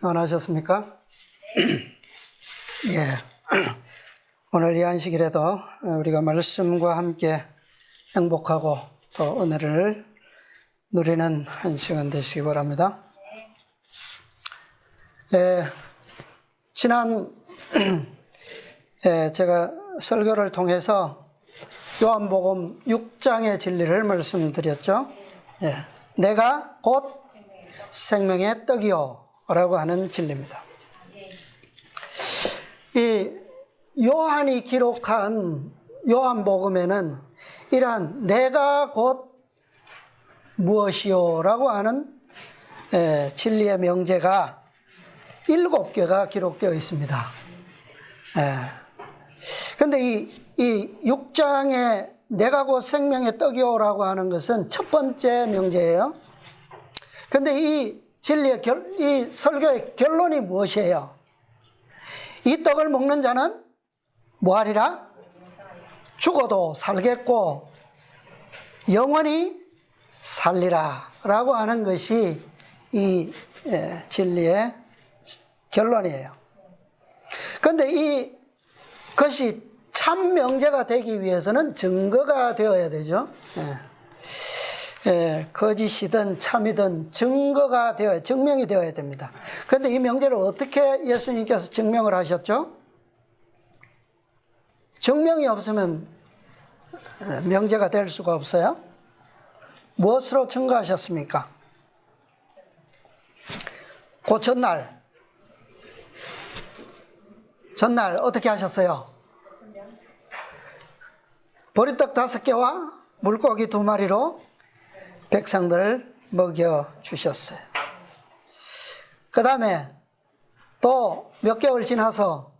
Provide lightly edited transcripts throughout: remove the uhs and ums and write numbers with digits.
안녕하셨습니까? 예. 오늘 이 안식일에도 우리가 말씀과 함께 행복하고 또 은혜를 누리는 한 시간 되시기 바랍니다. 지난 제가 설교를 통해서 요한복음 6장의 진리를 말씀드렸죠. 내가 곧 생명의 떡이요 라고 하는 진리입니다. 이 요한이 기록한 요한복음에는 이러한 내가 곧 무엇이요 라고 하는 진리의 명제가 7개가 기록되어 있습니다. 그런데 이 6장에 내가 곧 생명의 떡이요 라고 하는 것은 첫 번째 명제예요. 그런데 이 진리의 이 설교의 결론이 무엇이에요? 이 떡을 먹는 자는 뭐하리라? 죽어도 살겠고 영원히 살리라 라고 하는 것이 이 진리의 결론이에요. 그런데 이것이 참 명제가 되기 위해서는 증거가 되어야 되죠. 거짓이든 참이든 증명이 되어야 됩니다. 그런데 이 명제를 어떻게 예수님께서 증명을 하셨죠? 증명이 없으면 명제가 될 수가 없어요. 무엇으로 증거하셨습니까? 그 전날 어떻게 하셨어요? 보리떡 5개와 물고기 2마리로 백성들을 먹여주셨어요. 그 다음에 또 몇 개월 지나서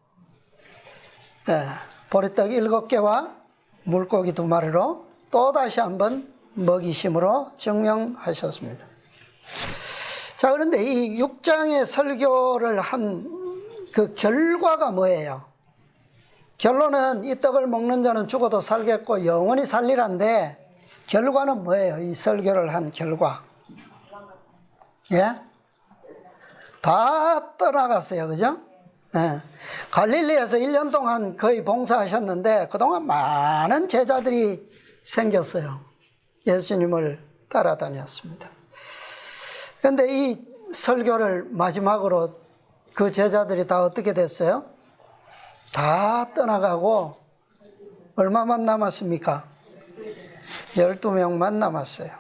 보리떡 7개와 물고기 2마리로 또 다시 한번 먹이심으로 증명하셨습니다. 자, 그런데 이 6장의 설교를 한 그 결과가 뭐예요? 결론은 이 떡을 먹는 자는 죽어도 살겠고 영원히 살리란데 결과는 뭐예요? 이 설교를 한 결과. 다 떠나갔어요. 그죠? 갈릴리에서 1년 동안 거의 봉사하셨는데 그동안 많은 제자들이 생겼어요. 예수님을 따라다녔습니다. 그런데 이 설교를 마지막으로 그 제자들이 다 어떻게 됐어요? 다 떠나가고 얼마만 남았습니까? 12명만 남았어요.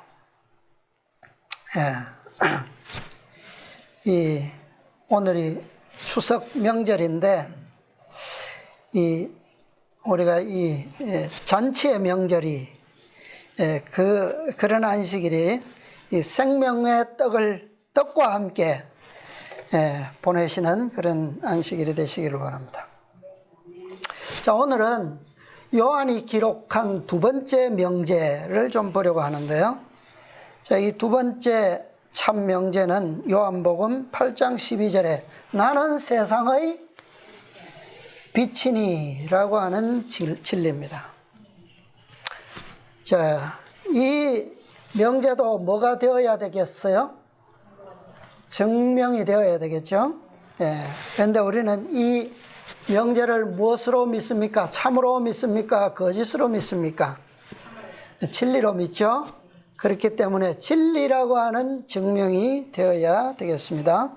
오늘이 추석 명절인데 우리가 이 잔치의 명절이 그런 안식일이 이 생명의 떡과 함께 보내시는 그런 안식일이 되시기를 바랍니다. 자, 오늘은 요한이 기록한 두 번째 명제를 좀 보려고 하는데요. 자, 이 두 번째 참 명제는 요한복음 8장 12절에 나는 세상의 빛이니 라고 하는 진리입니다. 자, 이 명제도 뭐가 되어야 되겠어요? 증명이 되어야 되겠죠. 그런데 우리는 이 명제를 무엇으로 믿습니까? 참으로 믿습니까? 거짓으로 믿습니까? 진리로 믿죠. 그렇기 때문에 진리라고 하는 증명이 되어야 되겠습니다.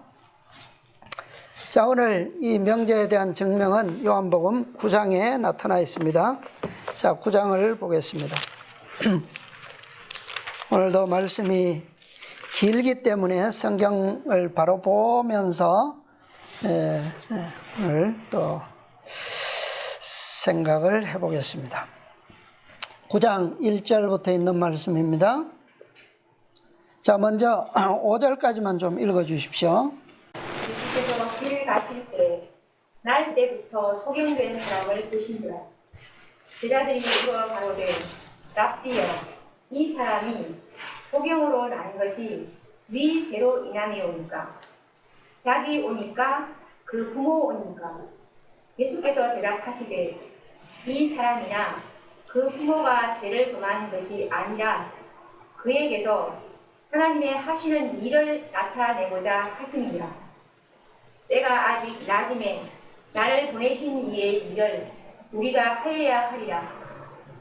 자, 오늘 이 명제에 대한 증명은 요한복음 9장에 나타나 있습니다. 자, 9장을 보겠습니다. 오늘도 말씀이 길기 때문에 성경을 바로 보면서 오늘 또 생각을 해보겠습니다. 9장 1절부터 있는 말씀입니다. 자, 먼저 5절까지만 좀 읽어주십시오. 예수께서 길을 가실 때 날 때부터 소경된 사람을 보신지라. 제자들이 물어 가로되 랍비여, 이 사람이 소경으로 난 것이 네 죄로 인함이오니까? 자기 오니까 그 부모 오니까? 예수께서 대답하시되 이 사람이나 그 부모가 죄를 범한 것이 아니라 그에게서 하나님의 하시는 일을 나타내고자 하심이라. 때가 아직 낮음에 나를 보내신 이의 일을 우리가 하여야 하리라.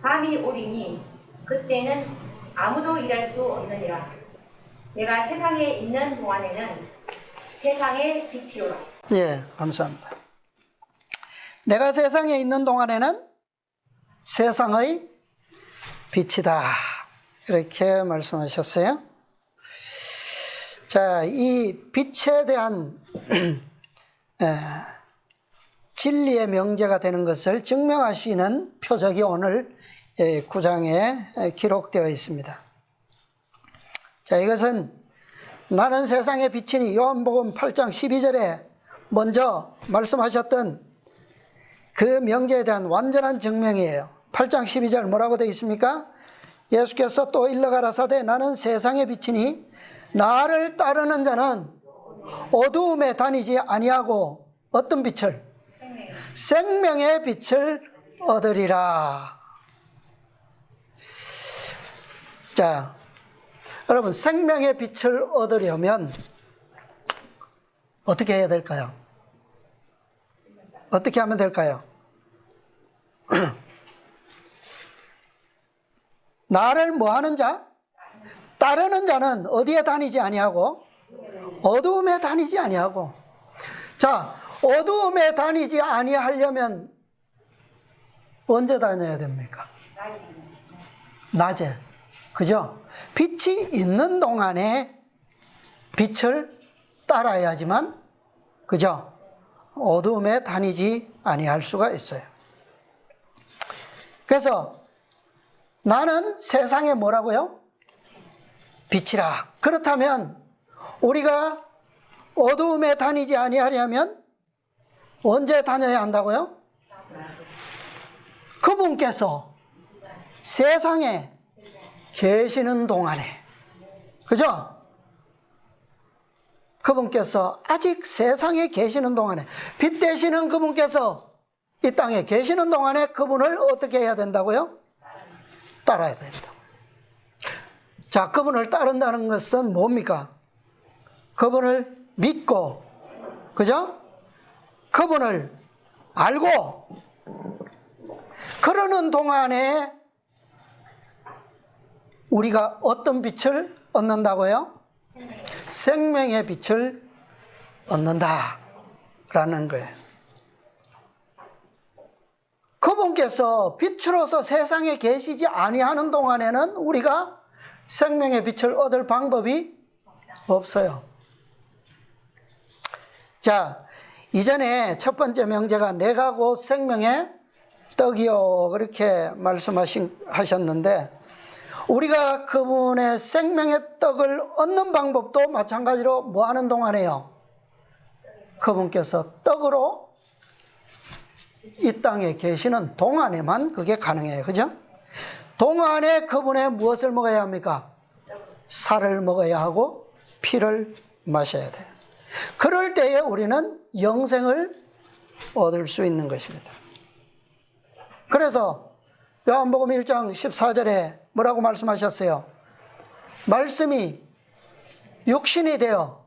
밤이 오리니 그때는 아무도 일할 수 없느니라. 내가 세상에 있는 동안에는 세상의 빛이로라. 예, 감사합니다. 내가 세상에 있는 동안에는 세상의 빛이다. 이렇게 말씀하셨어요. 자, 이 빛에 대한 진리의 명제가 되는 것을 증명하시는 표적이 오늘 9장에 기록되어 있습니다. 자, 이것은 나는 세상의 빛이니 요한복음 8장 12절에 먼저 말씀하셨던 그 명제에 대한 완전한 증명이에요. 8장 12절 뭐라고 되어 있습니까? 예수께서 또 일러 가라사대 나는 세상의 빛이니 나를 따르는 자는 어두움에 다니지 아니하고 어떤 빛을? 생명의 빛을 얻으리라. 자, 여러분 생명의 빛을 얻으려면 어떻게 해야 될까요? 어떻게 하면 될까요? 나를 뭐하는 자? 따르는 자는 어디에 다니지 아니하고? 어두움에 다니지 아니하고. 자, 어두움에 다니지 아니하려면 언제 다녀야 됩니까? 낮에. 그죠? 빛이 있는 동안에 빛을 따라야지만, 그죠? 어두움에 다니지 아니할 수가 있어요. 그래서 나는 세상에 뭐라고요? 빛이라. 그렇다면 우리가 어두움에 다니지 아니하려면 언제 다녀야 한다고요? 그분께서 세상에 계시는 동안에, 그죠? 그분께서 아직 세상에 계시는 동안에, 빛 되시는 그분께서 이 땅에 계시는 동안에 그분을 어떻게 해야 된다고요? 따라야 된다. 자, 그분을 따른다는 것은 뭡니까? 그분을 믿고, 그죠? 그분을 알고, 그러는 동안에 우리가 어떤 빛을 얻는다고요? 생명의 빛을 얻는다라는 거예요. 그분께서 빛으로서 세상에 계시지 아니하는 동안에는 우리가 생명의 빛을 얻을 방법이 없어요. 자, 이전에 첫 번째 명제가 내가 곧 생명의 떡이요 그렇게 말씀하셨는데, 우리가 그분의 생명의 떡을 얻는 방법도 마찬가지로 뭐 하는 동안에요? 그분께서 떡으로 이 땅에 계시는 동안에만 그게 가능해요. 그죠? 동안에 그분의 무엇을 먹어야 합니까? 살을 먹어야 하고 피를 마셔야 돼요. 그럴 때에 우리는 영생을 얻을 수 있는 것입니다. 그래서 요한복음 1장 14절에 뭐라고 말씀하셨어요? 말씀이 육신이 되어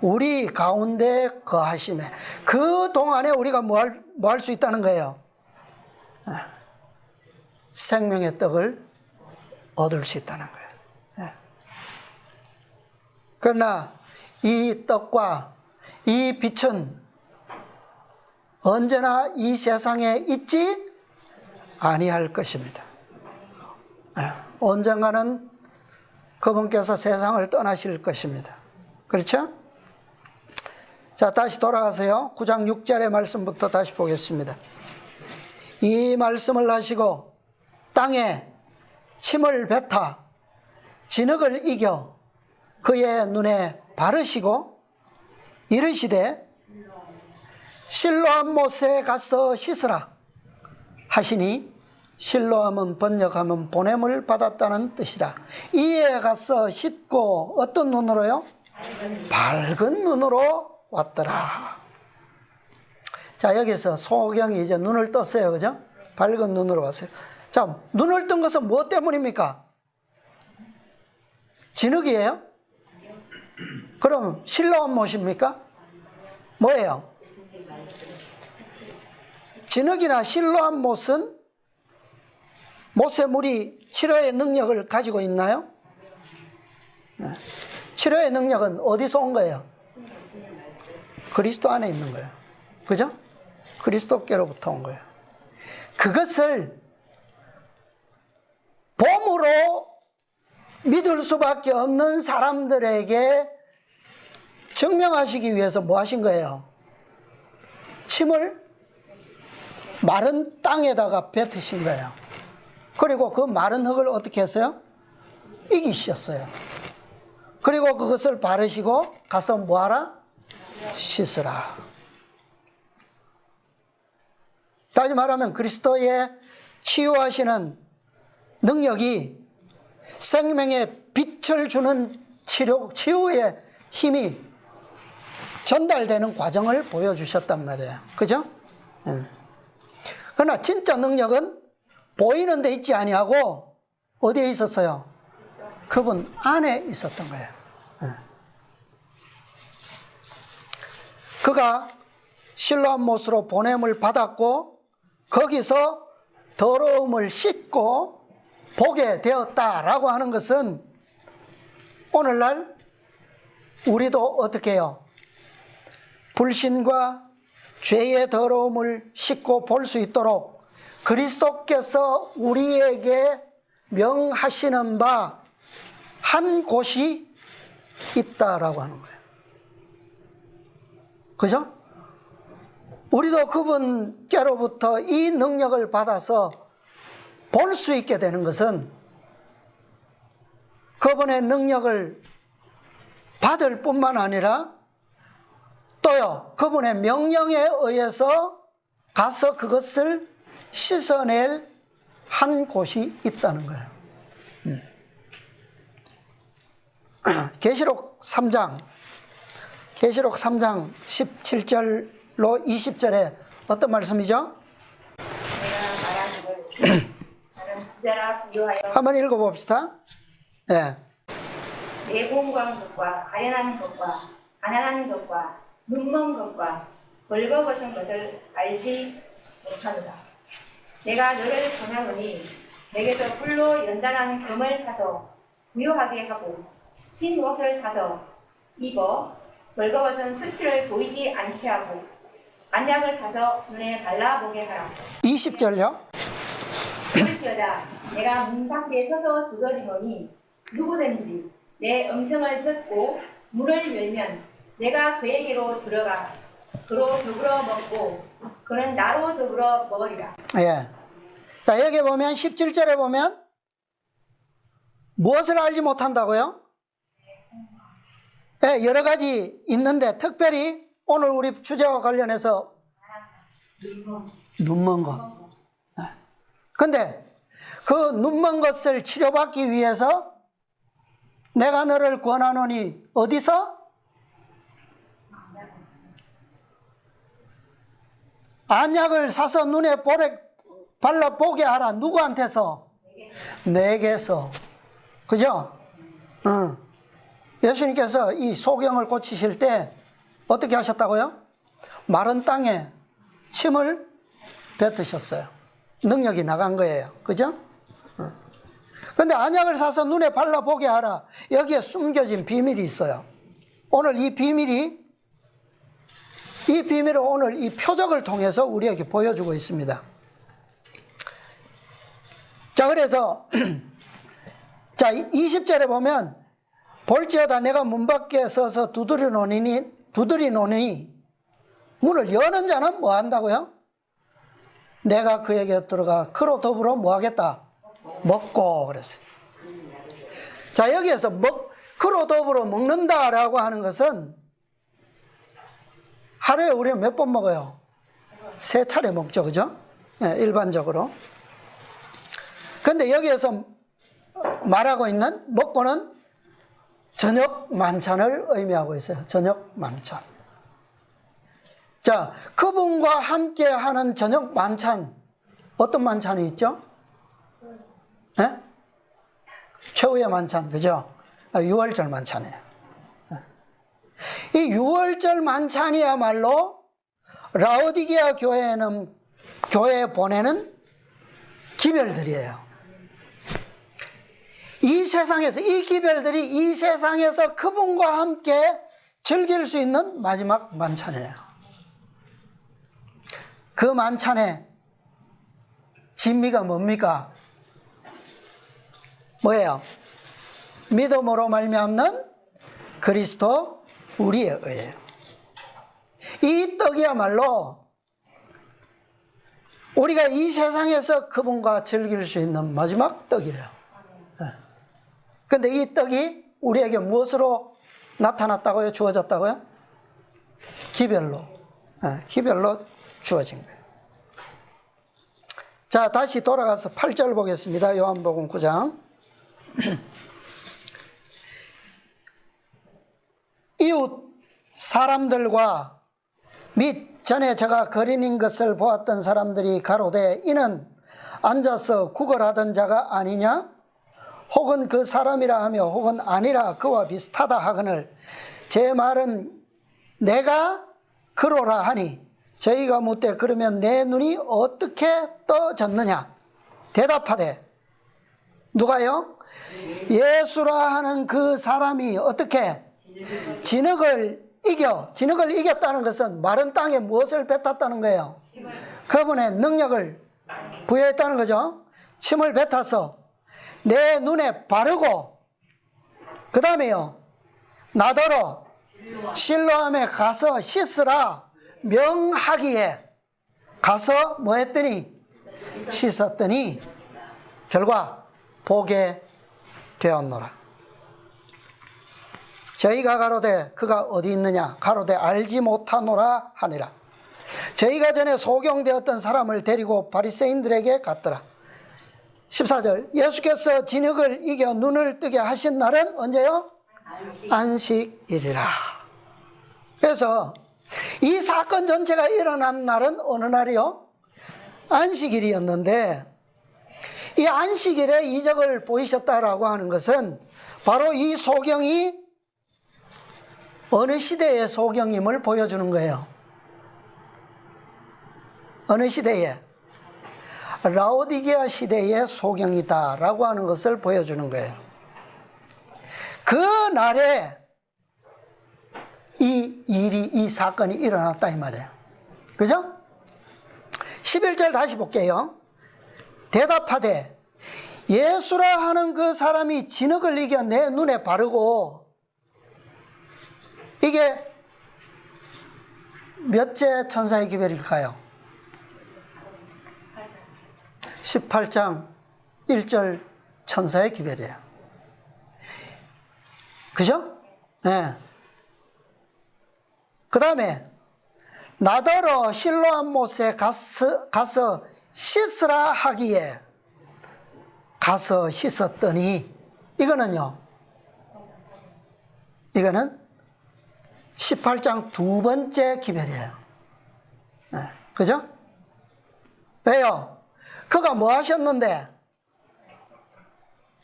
우리 가운데 거하시매. 그 동안에 우리가 뭐 할 수 있다는 거예요? 생명의 떡을 얻을 수 있다는 거예요. 그러나 이 떡과 이 빛은 언제나 이 세상에 있지 아니할 것입니다. 언젠가는 그분께서 세상을 떠나실 것입니다. 그렇죠? 자, 다시 돌아가세요. 9장 6절의 말씀부터 다시 보겠습니다. 이 말씀을 하시고 땅에 침을 뱉어 진흙을 이겨 그의 눈에 바르시고 이르시되 실로암 못에 가서 씻으라 하시니, 실로암은 번역하면 보냄을 받았다는 뜻이라. 이에 가서 씻고 어떤 눈으로요? 밝은 눈으로 왔더라. 자, 여기서 소경이 이제 눈을 떴어요. 그죠? 밝은 눈으로 왔어요. 자, 눈을 뜬 것은 무엇 때문입니까? 진흙이에요? 그럼 실로암 못입니까? 뭐예요? 진흙이나 실로 한 못은 못의 치료의 능력을 가지고 있나요? 치료의 능력은 어디서 온 거예요? 그리스도 안에 있는 거예요. 그죠? 그리스도께로부터 온 거예요. 그것을 봄으로 믿을 수밖에 없는 사람들에게 증명하시기 위해서 뭐 하신 거예요? 침을 마른 땅에다가 뱉으신 거예요. 그리고 그 마른 흙을 어떻게 했어요? 이기셨어요. 그리고 그것을 바르시고 가서 뭐하라? 씻으라. 다시 말하면 그리스도의 치유하시는 능력이 생명의 빛을 주는 치유의 힘이 전달되는 과정을 보여주셨단 말이에요. 그죠? 그러나 진짜 능력은 보이는 데 있지 아니하고 어디에 있었어요? 그분 안에 있었던 거예요. 그가 실로암 못으로 보냄을 받았고 거기서 더러움을 씻고 보게 되었다라고 하는 것은 오늘날 우리도 어떻게 해요? 불신과 죄의 더러움을 씻고 볼 수 있도록 그리스도께서 우리에게 명하시는 바 한 곳이 있다라고 하는 거예요. 그죠? 우리도 그분께로부터 이 능력을 받아서 볼 수 있게 되는 것은 그분의 능력을 받을 뿐만 아니라 또요, 그분의 명령에 의해서 가서 그것을 씻어낼 한 곳이 있다는 거예요. 계시록 3장 17절로 20절에 어떤 말씀이죠? 내가 말하는 걸 나는 부자라 부요하여 한번 읽어봅시다. 네. 내 공고한 것과 가련한 것과 가난한 것과 눈먼 것과 벌거벗은 것을 알지 못하노라. 내가 너를 전하노니 내게서 불로 연단한 금을 사서 부요하게 하고 흰 옷을 사서 입어 벌거벗은 수치를 보이지 않게 하고 안약을 사서 눈에 발라보게 하라. 20절요? 볼지어다 내가 문 밖에 서서 두드리노니 누구든지 내 음성을 듣고 문을 열면 내가 그에게로 들어가 그로 더불어 먹고 그는 나로 더불어 먹으리라. 예. 자, 여기 보면 17절에 보면 무엇을 알지 못한다고요? 예, 여러 가지 있는데 특별히 오늘 우리 주제와 관련해서 눈먼 것. 근데 그 눈먼 것을 치료받기 위해서 내가 너를 권하노니 어디서? 안약을 사서 눈에 발라보게 하라. 누구한테서? 내게서. 그죠? 예수님께서 이 소경을 고치실 때 어떻게 하셨다고요? 마른 땅에 침을 뱉으셨어요. 능력이 나간 거예요. 그죠? 근데 안약을 사서 눈에 발라보게 하라. 여기에 숨겨진 비밀이 있어요. 오늘 이 비밀을 오늘 이 표적을 통해서 우리에게 보여주고 있습니다. 자, 그래서 자, 20절에 보면 볼지어다 내가 문 밖에 서서 두드리노니 문을 여는 자는 뭐 한다고요? 내가 그에게 들어가 그로 더불어 뭐 하겠다? 먹고 그랬어요. 자, 여기에서 그로 더불어 먹는다라고 하는 것은 하루에 우리는 몇 번 먹어요? 3차례 먹죠. 그죠? 네, 일반적으로. 근데 여기에서 말하고 있는 먹고는 저녁 만찬을 의미하고 있어요. 저녁 만찬. 자, 그분과 함께 하는 저녁 만찬, 어떤 만찬이 있죠? 네? 최후의 만찬, 그죠? 6월절 만찬이에요. 이 이 유월절 만찬이야말로 라오디게아 교회에 보내는 기별들이에요. 이 세상에서, 이 기별들이 이 세상에서 그분과 함께 즐길 수 있는 마지막 만찬이에요. 그 만찬의 진미가 뭡니까? 뭐예요? 믿음으로 말미암는 그리스도 우리의 의예요. 이 떡이야말로 우리가 이 세상에서 그분과 즐길 수 있는 마지막 떡이에요. 그런데 이 떡이 우리에게 무엇으로 나타났다고요? 주어졌다고요? 기별로. 기별로 주어진 거예요. 자, 다시 돌아가서 8절 보겠습니다. 요한복음 9장. 이웃 사람들과 및 전에 저가 거린인 것을 보았던 사람들이 가로되 이는 앉아서 구걸하던 자가 아니냐? 혹은 그 사람이라 하며 혹은 아니라 그와 비슷하다 하거늘 제 말은 내가 그로라 하니 저희가 묻되 그러면 내 눈이 어떻게 떠졌느냐? 대답하되 누가요? 예수라 하는 그 사람이 어떻게 진흙을 이겼다는 것은 마른 땅에 무엇을 뱉었다는 거예요? 그분의 능력을 부여했다는 거죠. 침을 뱉어서 내 눈에 바르고 그 다음에요 나더러 실로암에 가서 씻으라 명하기에 가서 뭐 했더니 씻었더니 결과 보게 되었노라. 저희가 가로되 그가 어디 있느냐? 가로되 알지 못하노라 하니라. 저희가 전에 소경되었던 사람을 데리고 바리새인들에게 갔더라. 14절 예수께서 진흙을 이겨 눈을 뜨게 하신 날은 언제요? 안식일이라. 그래서 이 사건 전체가 일어난 날은 어느 날이요? 안식일이었는데 이 안식일에 이적을 보이셨다라고 하는 것은 바로 이 소경이 어느 시대의 소경임을 보여주는 거예요. 어느 시대에? 라오디게아 시대의 소경이다라고 하는 것을 보여주는 거예요. 그 날에 이 사건이 일어났다 이 말이에요. 그죠? 11절 다시 볼게요. 대답하되 예수라 하는 그 사람이 진흙을 이겨 내 눈에 바르고 이게 몇째 천사의 기별일까요? 18장 1절 천사의 기별이에요. 그죠? 네. 그 다음에 나더러 실로암 못에 가서 씻으라 하기에 가서 씻었더니 이거는 18장 두 번째 기별이에요. 네. 그죠? 왜요? 그가 뭐 하셨는데?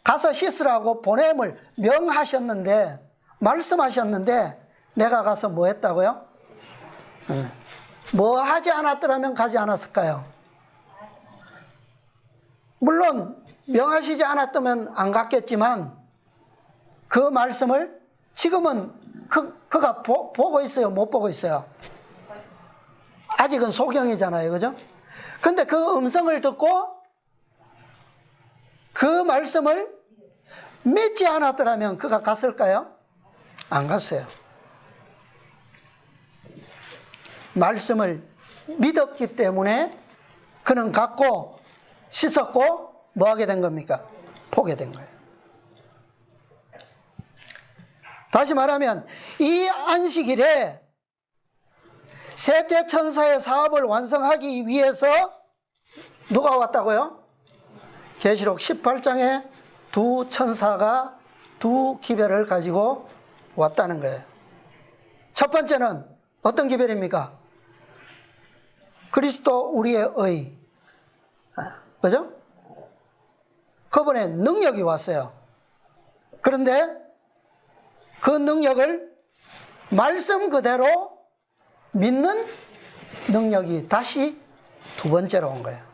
가서 씻으라고 보냄을 명하셨는데, 말씀하셨는데, 내가 가서 뭐 했다고요? 네. 뭐 하지 않았더라면 가지 않았을까요? 물론, 명하시지 않았다면 안 갔겠지만, 그 말씀을 지금은 그가 보고 있어요? 못 보고 있어요? 아직은 소경이잖아요. 그죠? 근데 그 음성을 듣고 그 말씀을 믿지 않았더라면 그가 갔을까요? 안 갔어요. 말씀을 믿었기 때문에 그는 갔고 씻었고 뭐 하게 된 겁니까? 보게 된 거예요. 다시 말하면 이 안식일에 셋째 천사의 사업을 완성하기 위해서 누가 왔다고요? 계시록 18장에 두 천사가 두 기별을 가지고 왔다는 거예요. 첫 번째는 어떤 기별입니까? 그리스도 우리의 의. 그죠? 그분의 능력이 왔어요. 그런데 그 능력을 말씀 그대로 믿는 능력이 다시 두 번째로 온 거예요.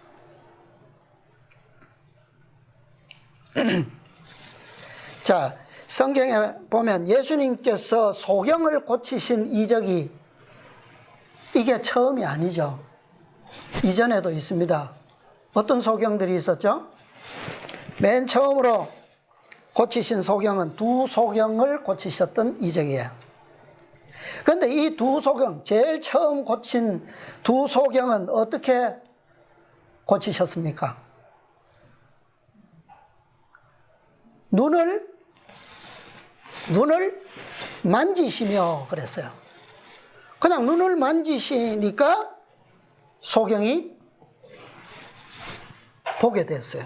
자, 성경에 보면 예수님께서 소경을 고치신 이적이 이게 처음이 아니죠. 이전에도 있습니다. 어떤 소경들이 있었죠? 맨 처음으로 고치신 소경은 두 소경을 고치셨던 이적이에요. 그런데 이 두 소경, 제일 처음 고친 두 소경은 어떻게 고치셨습니까? 눈을 만지시며 그랬어요. 그냥 눈을 만지시니까 소경이 보게 됐어요.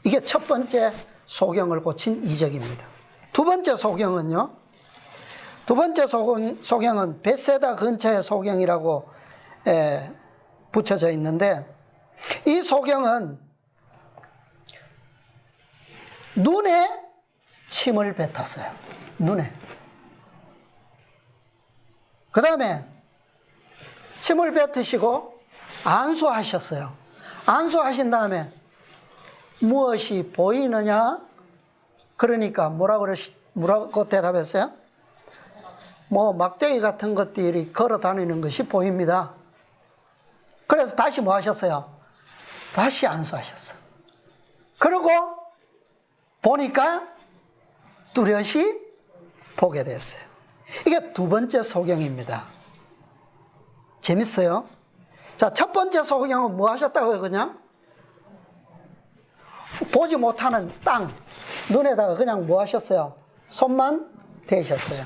이게 첫 번째 소경을 고친 이적입니다. 두 번째 소경은요. 두 번째 소경은 벳세다 근처의 소경이라고 붙여져 있는데, 이 소경은 눈에 침을 뱉었어요. 눈에. 그 다음에 침을 뱉으시고 안수하셨어요. 안수하신 다음에 무엇이 보이느냐? 그러니까 뭐라고 대답했어요? 뭐 막대기 같은 것들이 걸어 다니는 것이 보입니다. 그래서 다시 뭐 하셨어요? 다시 안수하셨어요. 그리고 보니까 뚜렷이 보게 됐어요. 이게 두 번째 소경입니다. 재밌어요? 자, 첫 번째 소경은 뭐 하셨다고요? 그냥 보지 못하는 땅, 눈에다가 그냥 뭐 하셨어요? 손만 대셨어요.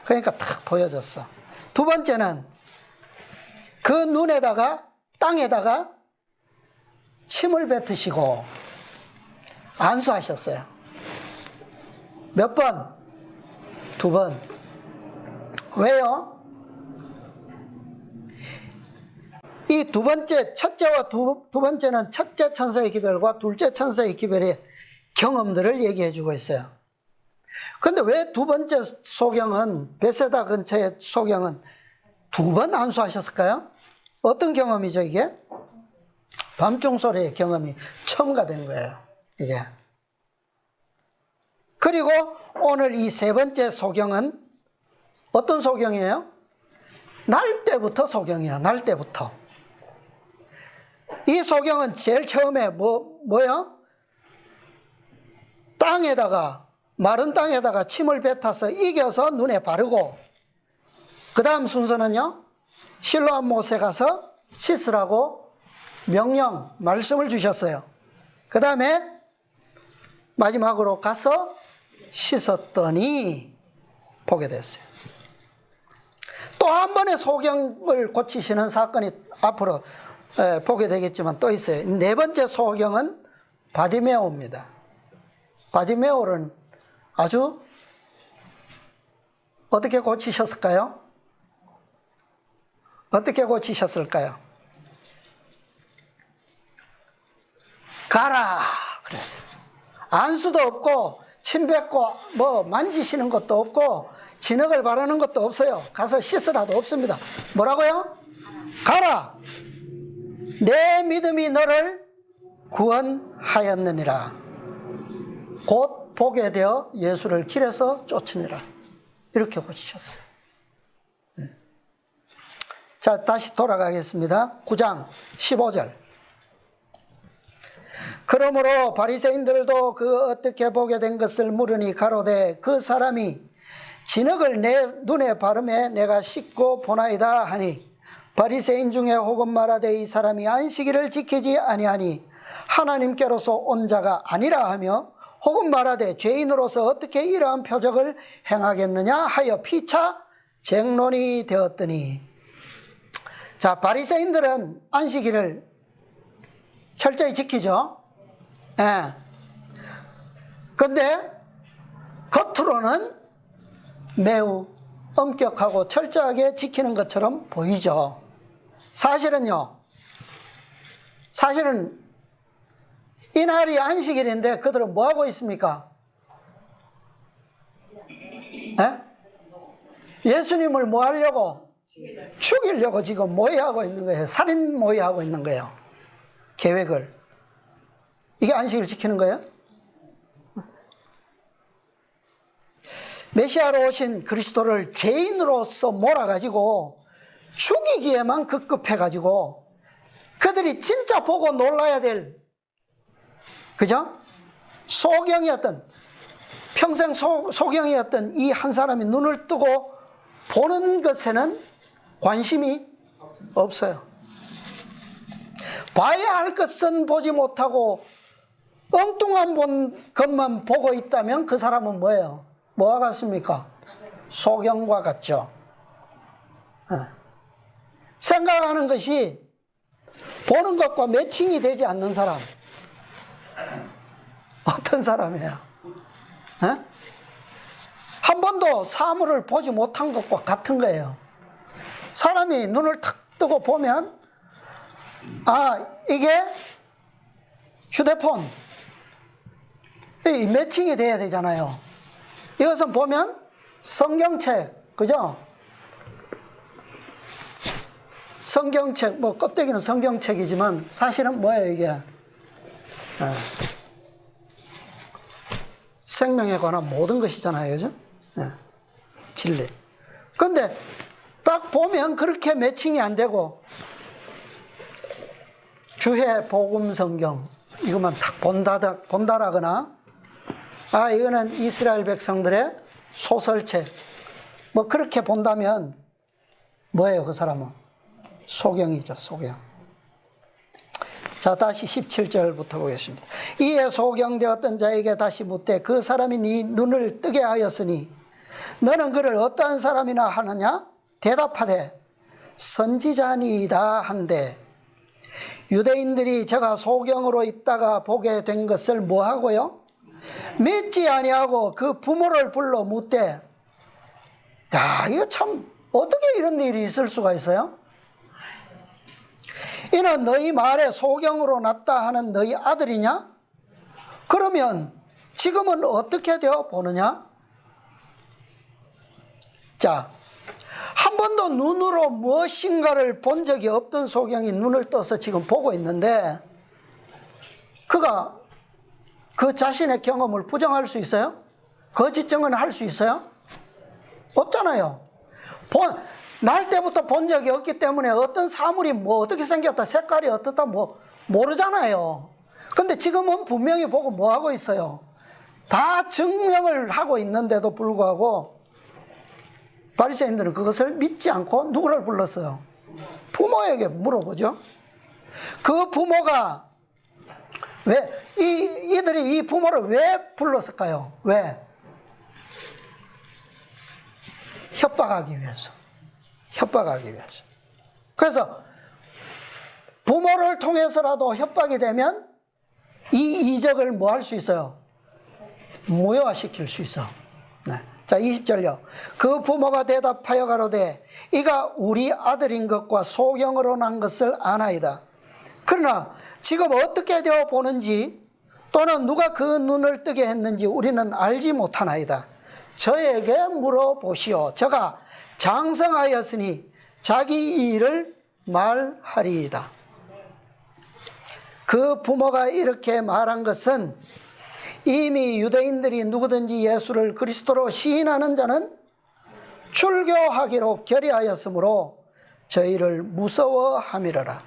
그러니까 탁 보여졌어. 두 번째는 그 눈에다가, 땅에다가 침을 뱉으시고 안수하셨어요. 몇 번? 두 번. 왜요? 이 두 번째, 첫째와 두 번째는 첫째 천사의 기별과 둘째 천사의 기별의 경험들을 얘기해 주고 있어요. 그런데 왜 두 번째 소경은, 벳세다 근처의 소경은 두 번 안수하셨을까요? 어떤 경험이죠, 이게? 밤중 소리의 경험이 첨가된 거예요, 이게. 그리고 오늘 이 세 번째 소경은 어떤 소경이에요? 날 때부터 소경이에요, 날 때부터. 이 소경은 제일 처음에 뭐요? 마른 땅에다가 침을 뱉어서 이겨서 눈에 바르고, 그 다음 순서는요, 실로암 못에 가서 씻으라고 말씀을 주셨어요. 그 다음에 마지막으로 가서 씻었더니 보게 됐어요. 또 한 번의 소경을 고치시는 사건이 앞으로 보게 되겠지만 또 있어요. 네 번째 소경은 바디메오입니다. 바디메오는 아주 어떻게 고치셨을까요? 어떻게 고치셨을까요? 가라 그랬어요. 안수도 없고 침 뱉고 뭐 만지시는 것도 없고 진흙을 바르는 것도 없어요. 가서 씻으라도 없습니다. 뭐라고요? 가라! 내 믿음이 너를 구원하였느니라. 곧 보게 되어 예수를 길에서 쫓으니라. 이렇게 고치셨어요. 자, 다시 돌아가겠습니다. 9장 15절. 그러므로 바리새인들도 그 어떻게 보게 된 것을 물으니 가로되 그 사람이 진흙을 내 눈에 바르매 내가 씻고 보나이다 하니, 바리새인 중에 혹은 말하되 이 사람이 안식일을 지키지 아니하니 하나님께로서 온 자가 아니라 하며, 혹은 말하되 죄인으로서 어떻게 이러한 표적을 행하겠느냐 하여 피차 쟁론이 되었더니. 자, 바리새인들은 안식일을 철저히 지키죠. 예. 근데 겉으로는 매우 엄격하고 철저하게 지키는 것처럼 보이죠. 사실은 이날이 안식일인데 그들은 뭐 하고 있습니까? 예? 예수님을 뭐 하려고? 죽이려고 지금 모의하고 있는 거예요. 살인 모의하고 있는 거예요. 계획을. 이게 안식을 지키는 거예요? 메시아로 오신 그리스도를 죄인으로서 몰아가지고 죽이기에만 급급해가지고 그들이 진짜 보고 놀라야 될, 그죠? 소경이었던, 평생 소경이었던 이 한 사람이 눈을 뜨고 보는 것에는 관심이 없어요. 봐야 할 것은 보지 못하고 엉뚱한 것만 보고 있다면 그 사람은 뭐예요? 뭐와 같습니까? 소경과 같죠. 생각하는 것이 보는 것과 매칭이 되지 않는 사람. 어떤 사람이에요? 한 번도 사물을 보지 못한 것과 같은 거예요. 사람이 눈을 탁 뜨고 보면, 아, 이게 휴대폰. 이 매칭이 돼야 되잖아요. 이것은 보면 성경책, 그죠? 성경책, 뭐 껍데기는 성경책이지만 사실은 뭐예요, 이게? 생명에 관한 모든 것이잖아요, 그죠? 진리. 근데 딱 보면 그렇게 매칭이 안 되고, 주해 복음 성경, 이것만 딱 본다라거나, 아, 이거는 이스라엘 백성들의 소설책, 뭐 그렇게 본다면 뭐예요, 그 사람은? 소경이죠, 소경. 자, 다시 17절부터 보겠습니다. 이에 소경되었던 자에게 다시 묻되 그 사람이 네 눈을 뜨게 하였으니 너는 그를 어떠한 사람이나 하느냐? 대답하되 선지자니이다 한데, 유대인들이 저가 소경으로 있다가 보게 된 것을 뭐하고요? 믿지 아니하고 그 부모를 불러 묻되, 야, 이거 참 어떻게 이런 일이 있을 수가 있어요? 이는 너희 말에 소경으로 났다 하는 너희 아들이냐? 그러면 지금은 어떻게 되어 보느냐? 자, 한 번도 눈으로 무엇인가를 본 적이 없던 소경이 눈을 떠서 지금 보고 있는데, 그가 그 자신의 경험을 부정할 수 있어요? 거짓 증언할 수 있어요? 없잖아요. 날 때부터 본 적이 없기 때문에 어떤 사물이 뭐 어떻게 생겼다, 색깔이 어떻다 뭐 모르잖아요. 근데 지금은 분명히 보고 뭐 하고 있어요? 다 증명을 하고 있는데도 불구하고 바리새인들은 그것을 믿지 않고 누구를 불렀어요? 부모에게 물어보죠. 그 부모가 왜 이들이 이 부모를 왜 불렀을까요? 왜? 협박하기 위해서. 협박하기 위해서. 그래서 부모를 통해서라도 협박이 되면 이 이적을 뭐 할 수 있어요? 무효화시킬 수 있어. 네. 자, 20절요. 그 부모가 대답하여 가로되 이가 우리 아들인 것과 소경으로 난 것을 아나이다. 그러나 지금 어떻게 되어 보는지 또는 누가 그 눈을 뜨게 했는지 우리는 알지 못하나이다. 저에게 물어보시오. 저가 장성하였으니 자기 일을 말하리이다. 그 부모가 이렇게 말한 것은 이미 유대인들이 누구든지 예수를 그리스도로 시인하는 자는 출교하기로 결의하였으므로 저희를 무서워함이로라.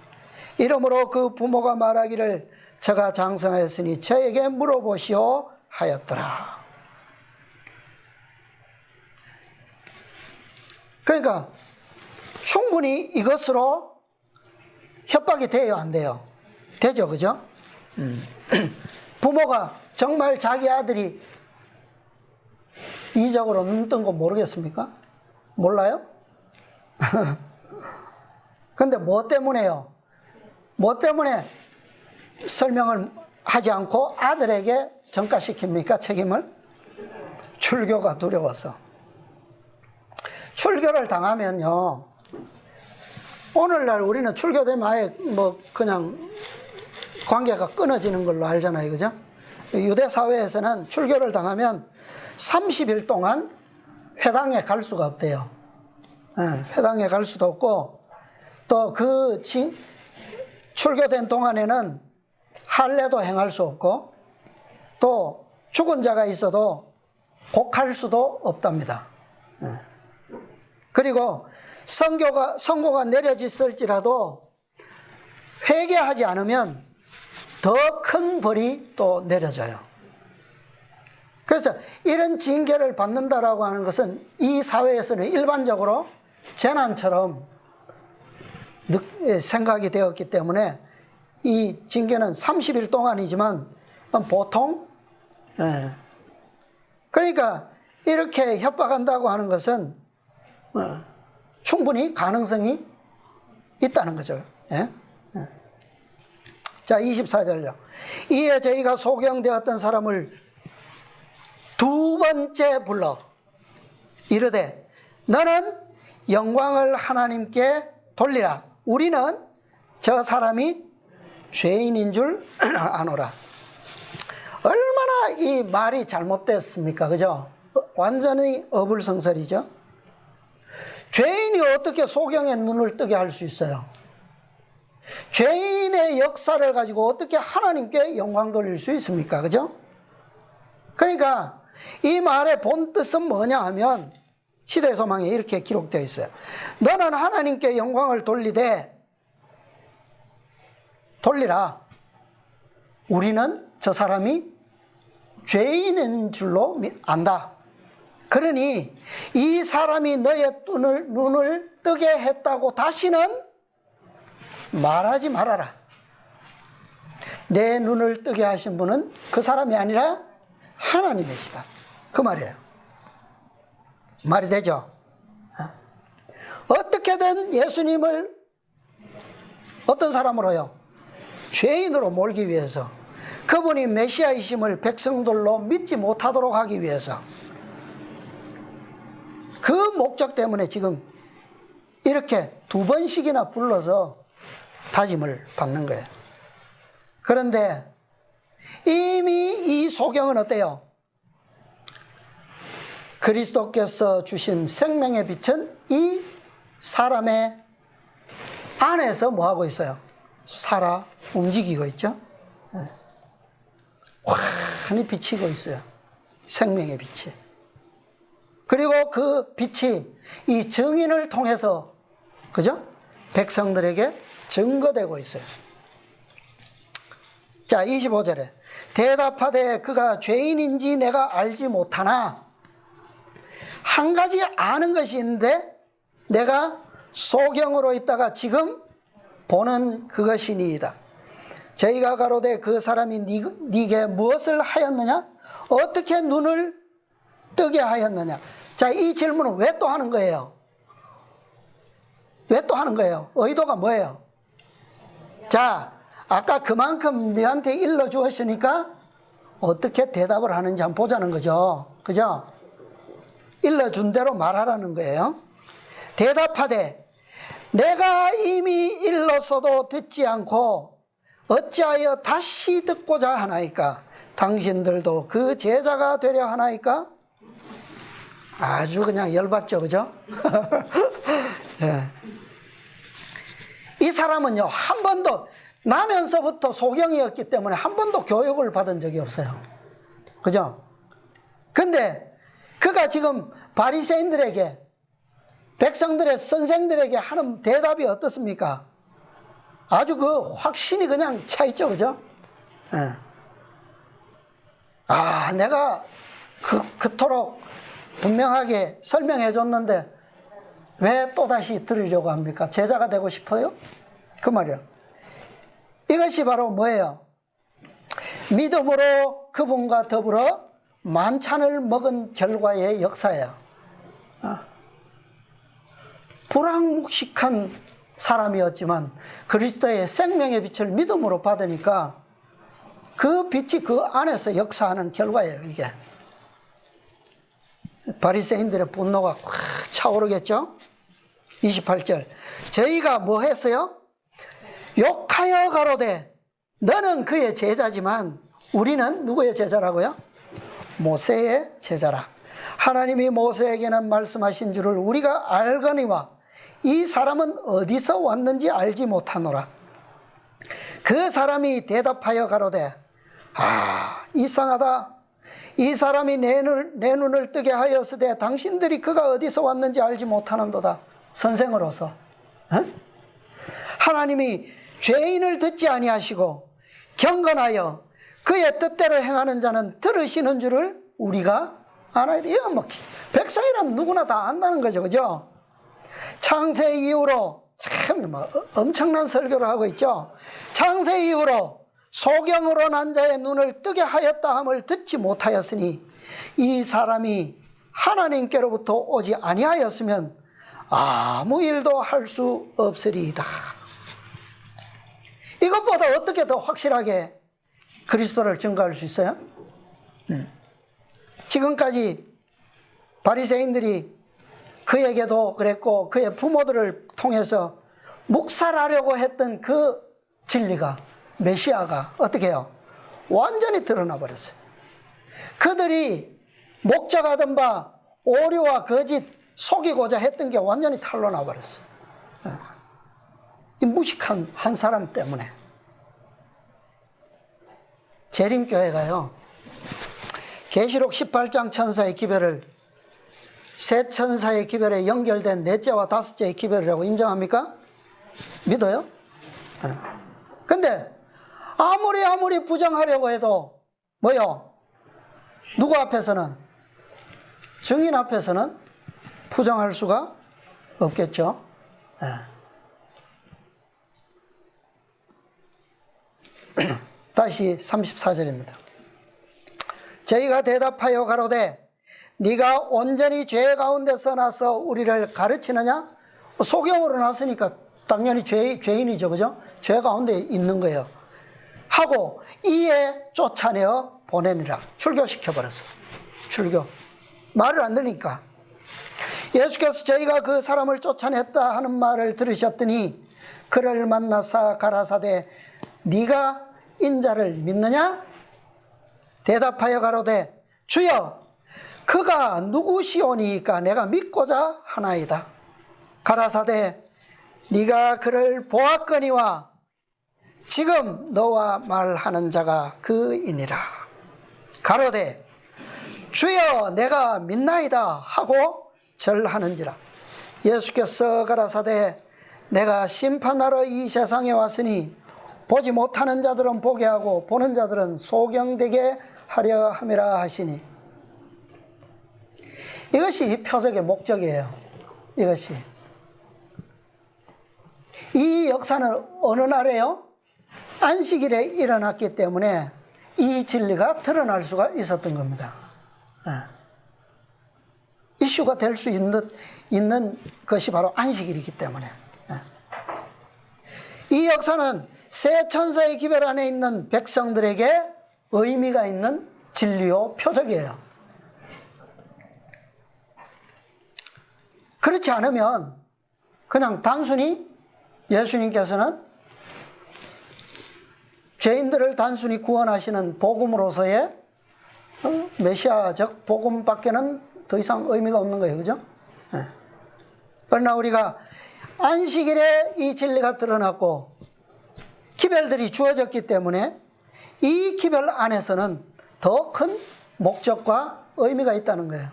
이러므로 그 부모가 말하기를 저가 장성하였으니 저에게 물어보시오 하였더라. 그러니까 충분히 이것으로 협박이 돼요, 안 돼요? 되죠, 그죠? 부모가 정말 자기 아들이 이적으로 눈 뜬 거 모르겠습니까? 몰라요? 근데 뭐 때문에요? 뭐 때문에 설명을 하지 않고 아들에게 전가시킵니까? 책임을? 출교가 두려워서. 출교를 당하면요, 오늘날 우리는 출교되면 아예 뭐 그냥 관계가 끊어지는 걸로 알잖아요, 그죠? 유대 사회에서는 출교를 당하면 30일 동안 회당에 갈 수가 없대요. 회당에 갈 수도 없고, 또 그 출교된 동안에는 할례도 행할 수 없고, 또 죽은 자가 있어도 곡할 수도 없답니다. 그리고 선고가 내려졌을지라도 회개하지 않으면 더 큰 벌이 또 내려져요. 그래서 이런 징계를 받는다라고 하는 것은 이 사회에서는 일반적으로 재난처럼 생각이 되었기 때문에 이 징계는 30일 동안이지만 보통, 그러니까 이렇게 협박한다고 하는 것은 충분히 가능성이 있다는 거죠. 자, 24절요. 이에 저희가 소경되었던 사람을 두 번째 불러 이르되 너는 영광을 하나님께 돌리라. 우리는 저 사람이 죄인인 줄 아노라. 얼마나 이 말이 잘못됐습니까? 그죠? 완전히 어불성설이죠. 죄인이 어떻게 소경의 눈을 뜨게 할 수 있어요? 죄인의 역사를 가지고 어떻게 하나님께 영광 돌릴 수 있습니까? 그죠? 그러니까 이 말의 본 뜻은 뭐냐 하면 시대소망에 이렇게 기록되어 있어요. 너는 하나님께 영광을 돌리라. 우리는 저 사람이 죄인인 줄로 안다. 그러니 이 사람이 너의 눈을 뜨게 했다고 다시는 말하지 말아라. 내 눈을 뜨게 하신 분은 그 사람이 아니라 하나님이시다. 그 말이에요. 말이 되죠? 어떻게든 예수님을 어떤 사람으로요? 죄인으로 몰기 위해서, 그분이 메시아이심을 백성들로 믿지 못하도록 하기 위해서, 그 목적 때문에 지금 이렇게 두 번씩이나 불러서 다짐을 받는 거예요. 그런데 이미 이 소경은 어때요? 그리스도께서 주신 생명의 빛은 이 사람의 안에서 뭐하고 있어요? 살아 움직이고 있죠. 환히 비치고 있어요. 생명의 빛이. 그리고 그 빛이 이 증인을 통해서, 그죠? 백성들에게 증거되고 있어요. 자, 25절에 대답하되 그가 죄인인지 내가 알지 못하나, 한 가지 아는 것이 있는데 내가 소경으로 있다가 지금 보는 그것이니이다. 저희가 가로되 그 사람이 네게 무엇을 하였느냐? 어떻게 눈을 뜨게 하였느냐? 자, 이 질문은 왜 또 하는 거예요? 왜 또 하는 거예요? 의도가 뭐예요? 자, 아까 그만큼 너한테 일러주었으니까 어떻게 대답을 하는지 한번 보자는 거죠. 그죠? 일러준 대로 말하라는 거예요. 대답하되 내가 이미 일렀어도 듣지 않고 어찌하여 다시 듣고자 하나이까? 당신들도 그 제자가 되려 하나이까? 아주 그냥 열받죠, 그죠? 예. 이 사람은요, 한 번도 나면서부터 소경이었기 때문에 한 번도 교육을 받은 적이 없어요. 그죠? 근데 그가 지금 바리새인들에게, 백성들의 선생들에게 하는 대답이 어떻습니까? 아주 그 확신이 그냥 차 있죠, 그죠? 예. 아, 내가 그토록 분명하게 설명해 줬는데 왜 또다시 들으려고 합니까? 제자가 되고 싶어요? 그 말이에요. 이것이 바로 뭐예요? 믿음으로 그분과 더불어 만찬을 먹은 결과의 역사예요. 불황묵식한 사람이었지만 그리스도의 생명의 빛을 믿음으로 받으니까 그 빛이 그 안에서 역사하는 결과예요, 이게. 바리새인들의 분노가 확 차오르겠죠? 28절. 저희가 뭐 했어요? 욕하여 가로되 너는 그의 제자지만 우리는 누구의 제자라고요? 모세의 제자라. 하나님이 모세에게는 말씀하신 줄을 우리가 알거니와 이 사람은 어디서 왔는지 알지 못하노라. 그 사람이 대답하여 가로되 이상하다. 이 사람이 내 눈을 뜨게 하였으되 당신들이 그가 어디서 왔는지 알지 못하는도다. 선생으로서 하나님이 죄인을 듣지 아니하시고 경건하여 그의 뜻대로 행하는 자는 들으시는 줄을 우리가 알아야 돼요. 뭐 백성이라면 누구나 다 안다는 거죠, 그죠? 창세 이후로 참 엄청난 설교를 하고 있죠. 창세 이후로 소경으로 난 자의 눈을 뜨게 하였다 함을 듣지 못하였으니 이 사람이 하나님께로부터 오지 아니하였으면 아무 일도 할 수 없으리이다. 이것보다 어떻게 더 확실하게 그리스도를 증거할 수 있어요? 지금까지 바리새인들이 그에게도 그랬고 그의 부모들을 통해서 묵살하려고 했던 그 진리가, 메시아가 어떻게 해요? 완전히 드러나 버렸어요. 그들이 목적하던 바 오류와 거짓, 속이고자 했던 게 완전히 탄로나 버렸어요. 이 무식한 한 사람 때문에. 재림교회가요, 계시록 18장 천사의 기별을 세 천사의 기별에 연결된 넷째와 다섯째의 기별이라고 인정합니까? 믿어요? 근데 아무리 부정하려고 해도 뭐요? 누구 앞에서는? 증인 앞에서는 부정할 수가 없겠죠. 다시 34절입니다. 저희가 대답하여 가로되 네가 온전히 죄 가운데서 나서 우리를 가르치느냐? 소경으로 났으니까 당연히 죄인이죠, 그죠? 죄 가운데 있는 거예요. 하고 이에 쫓아내어 보내니라. 출교시켜버렸어. 출교. 말을 안 들으니까. 예수께서 저희가 그 사람을 쫓아냈다 하는 말을 들으셨더니 그를 만나사 가라사대 네가 인자를 믿느냐? 대답하여 가로되 주여 그가 누구시오니까 내가 믿고자 하나이다. 가라사대 네가 그를 보았거니와 지금 너와 말하는 자가 그이니라. 가로되 주여 내가 믿나이다 하고 절하는지라. 예수께서 가라사대 내가 심판하러 이 세상에 왔으니 보지 못하는 자들은 보게 하고 보는 자들은 소경되게 하려 함이라 하시니. 이것이 표적의 목적이에요. 이것이. 이 역사는 어느 날에요? 안식일에 일어났기 때문에 이 진리가 드러날 수가 있었던 겁니다. 이슈가 될 수 있는 것이 바로 안식일이기 때문에. 이 역사는 세 천사의 기별 안에 있는 백성들에게 의미가 있는 진리요 표적이에요. 그렇지 않으면 그냥 단순히 예수님께서는 죄인들을 단순히 구원하시는 복음으로서의 메시아적 복음밖에는 더 이상 의미가 없는 거예요. 그죠? 그러나 우리가 안식일에 이 진리가 드러났고 기별들이 주어졌기 때문에 이 기별 안에서는 더 큰 목적과 의미가 있다는 거예요.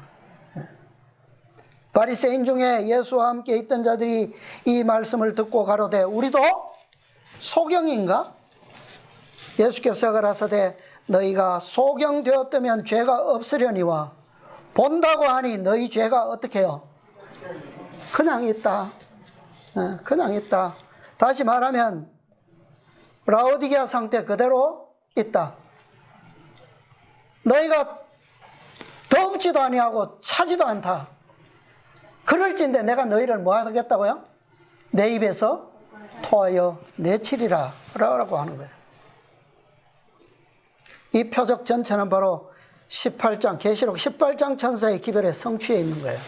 바리새인 중에 예수와 함께 있던 자들이 이 말씀을 듣고 가로되 우리도 소경인가? 예수께서 가라사대 너희가 소경되었다면 죄가 없으려니와 본다고 하니 너희 죄가 어떻게 해요? 그냥 있다. 그냥 있다. 다시 말하면 라오디게아 상태 그대로 있다. 너희가 덥지도 아니하고 차지도 않다. 그럴진데 내가 너희를 뭐 하겠다고요? 내 입에서 토하여 내치리라 라고 하는 거예요. 이 표적 전체는 바로 18장 계시록 18장 천사의 기별의 성취에 있는 거예요.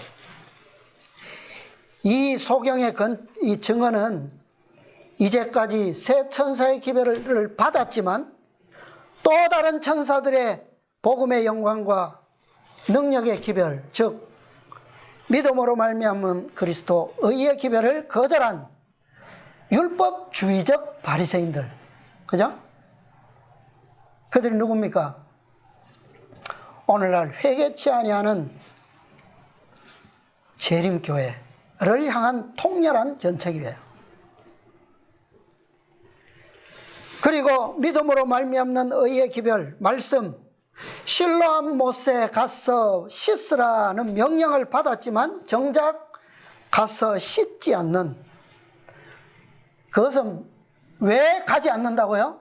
이 소경의 이 증언은 이제까지 세 천사의 기별을 받았지만 또 다른 천사들의 복음의 영광과 능력의 기별, 즉 믿음으로 말미암은 그리스도 의의 기별을 거절한 율법주의적 바리새인들, 그죠? 그들이 누굽니까? 오늘날 회개치 아니하는 재림교회를 향한 통렬한 전책이에요. 그리고 믿음으로 말미암는 의의 기별, 말씀, 실로암 못에 가서 씻으라는 명령을 받았지만 정작 가서 씻지 않는, 그것은 왜 가지 않는다고요?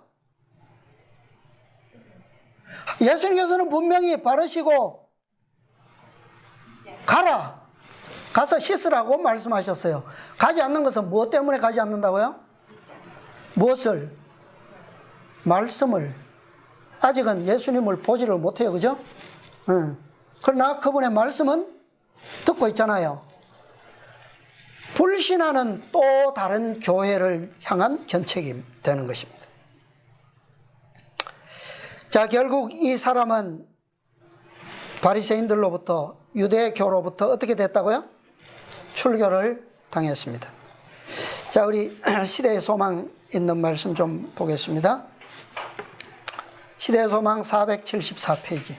예수님께서는 분명히 바르시고 가라, 가서 씻으라고 말씀하셨어요. 가지 않는 것은 무엇 때문에 가지 않는다고요? 무엇을? 말씀을. 아직은 예수님을 보지를 못해요, 그죠? 그러나 그분의 말씀은 듣고 있잖아요. 불신하는 또 다른 교회를 향한 견책이 되는 것입니다. 자, 결국 이 사람은 바리새인들로부터, 유대교로부터 어떻게 됐다고요? 출교를 당했습니다. 자, 우리 시대의 소망 있는 말씀 좀 보겠습니다. 시대의 소망 474페이지.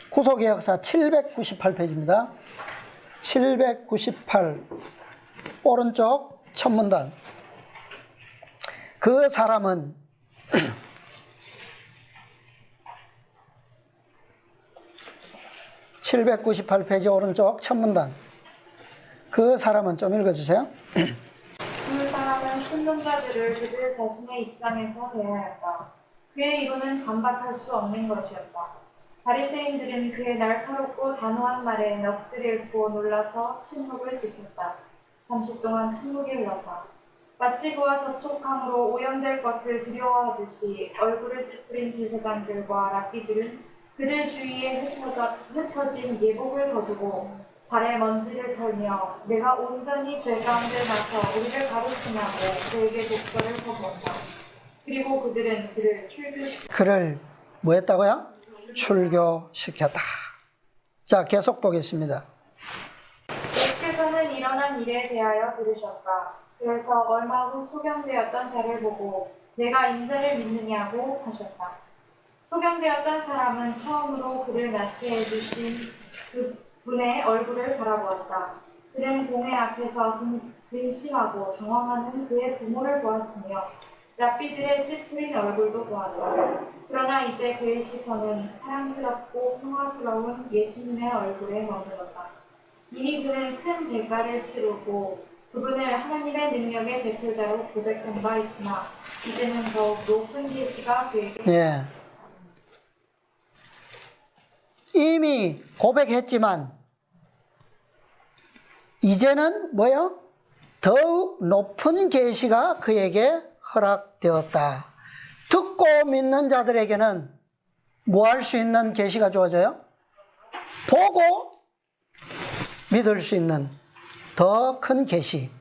구속의 역사 798페이지입니다. 798 오른쪽 첫 문단. 그 사람은 (798페이지) 오른쪽 첫 문단. 그 사람은 좀 읽어주세요. 그 사람은 신론자들을 그들 자신의 입장에서 대하였다. 그의 이론은 반박할 수 없는 것이었다. 바리새인들은 그의 날카롭고 단호한 말에 넋을 잃고 놀라서 침묵을 지켰다. 잠시 동안 침묵이 흘렀다. 마치 그와 접촉함으로 오염될 것을 두려워하듯이 얼굴을 찌푸린 제사장들과 랍비들은 그들 주위에 흩어진 예복을 거두고 발에 먼지를 털며 내가 온전히 죄 가운데 나서 우리를 가르치냐고 그에게 독설을 퍼부었다. 그리고 그들은 그를 출교시켰다. 그를 뭐 했다고요? 출교시켰다. 자, 계속 보겠습니다. 예수께서는 일어난 일에 대하여 들으셨다. 그래서 얼마 후 소경되었던 자를 보고 내가 인자를 믿느냐고 하셨다. 소경되었던 사람은 처음으로 그를 낫게 해주신 그분의 얼굴을 바라보았다. 그는 공회 앞에서 근심하고 당황하는 그의 부모를 보았으며 랍비들의 찌푸린 얼굴도 보았다. 그러나 이제 그의 시선은 사랑스럽고 평화스러운 예수님의 얼굴에 머물렀다. 이미 그는 큰 대가를 치르고 그분을 하나님의 능력의 대표자로 고백한 바 있으나 이제는 더욱 높은 계시가 그에게 이미 고백했지만 이제는 뭐요? 더욱 높은 계시가 그에게 허락되었다. 듣고 믿는 자들에게는 뭐 할 수 있는 계시가 주어져요? 보고 믿을 수 있는 더 큰 계시.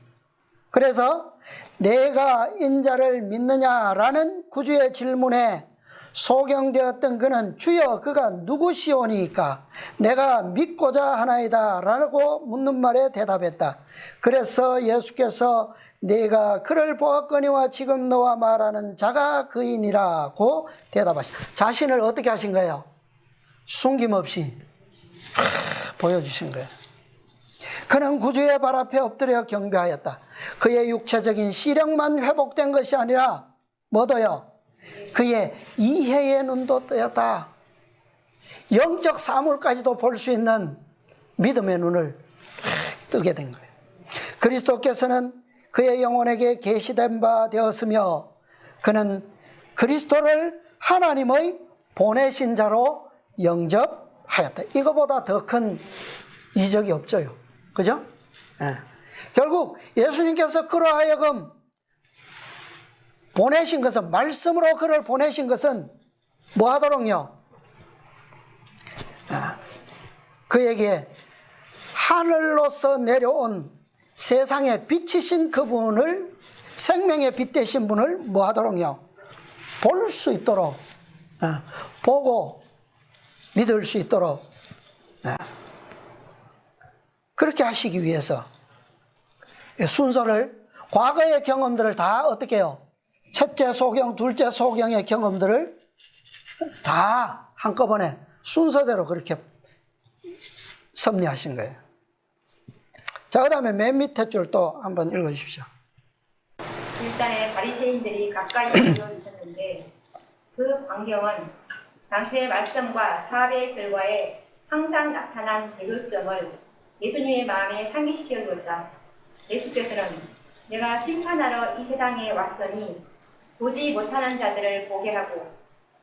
그래서 내가 인자를 믿느냐라는 구주의 질문에 소경되었던 그는 주여 그가 누구시오니까 내가 믿고자 하나이다 라고 묻는 말에 대답했다. 그래서 예수께서 내가 그를 보았거니와 지금 너와 말하는 자가 그이니라고 대답하셨다. 자신을 어떻게 하신 거예요? 숨김없이 보여주신 거예요. 그는 구주의 발 앞에 엎드려 경배하였다. 그의 육체적인 시력만 회복된 것이 아니라 뭐도요? 그의 이해의 눈도 뜨였다. 영적 사물까지도 볼 수 있는 믿음의 눈을 뜨게 된 거예요. 그리스도께서는 그의 영혼에게 계시된 바 되었으며 그는 그리스도를 하나님의 보내신 자로 영접하였다. 이거보다 더 큰 이적이 없죠. 그죠? 결국 예수님께서 그로 하여금 보내신 것은, 말씀으로 그를 보내신 것은 뭐 하도록요? 그에게 하늘로서 내려온 세상의 빛이신 그분을, 생명의 빛 되신 분을 뭐 하도록요? 볼 수 있도록, 보고 믿을 수 있도록 그렇게 하시기 위해서 순서를, 과거의 경험들을 다 어떻게 해요? 첫째 소경, 둘째 소경의 경험들을 다 한꺼번에 순서대로 그렇게 섭리하신 거예요. 자, 그 다음에 맨 밑에 줄 또 한번 읽어주십시오. 일단에 바리새인들이 가까이 모여 있었는데 그 광경은 당시의 말씀과 사업의 결과에 항상 나타난 대조점을 예수님의 마음에 상기시켜 주었다. 예수께서는 내가 심판하러 이 세상에 왔으니 보지 못하는 자들을 보게 하고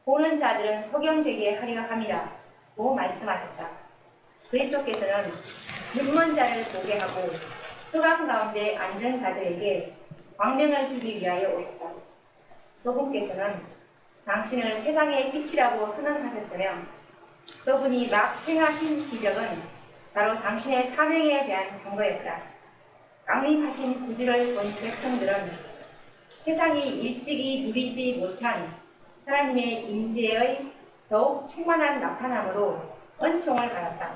보는 자들은 소경되게 하리라 함이라고 말씀하셨다. 그리스도께서는 눈먼 자를 보게 하고 흑암 가운데 앉은 자들에게 광명을 주기 위하여 오셨다. 그분께서는 당신을 세상의 빛이라고 선언하셨으며 그분이 막 행하신 기적은 바로 당신의 사명에 대한 증거였다. 깡림하신 구주를 본 백성들은 세상이 일찍이 누리지 못한 하나님의 임재의 더욱 충만한 나타남으로 은총을 받았다.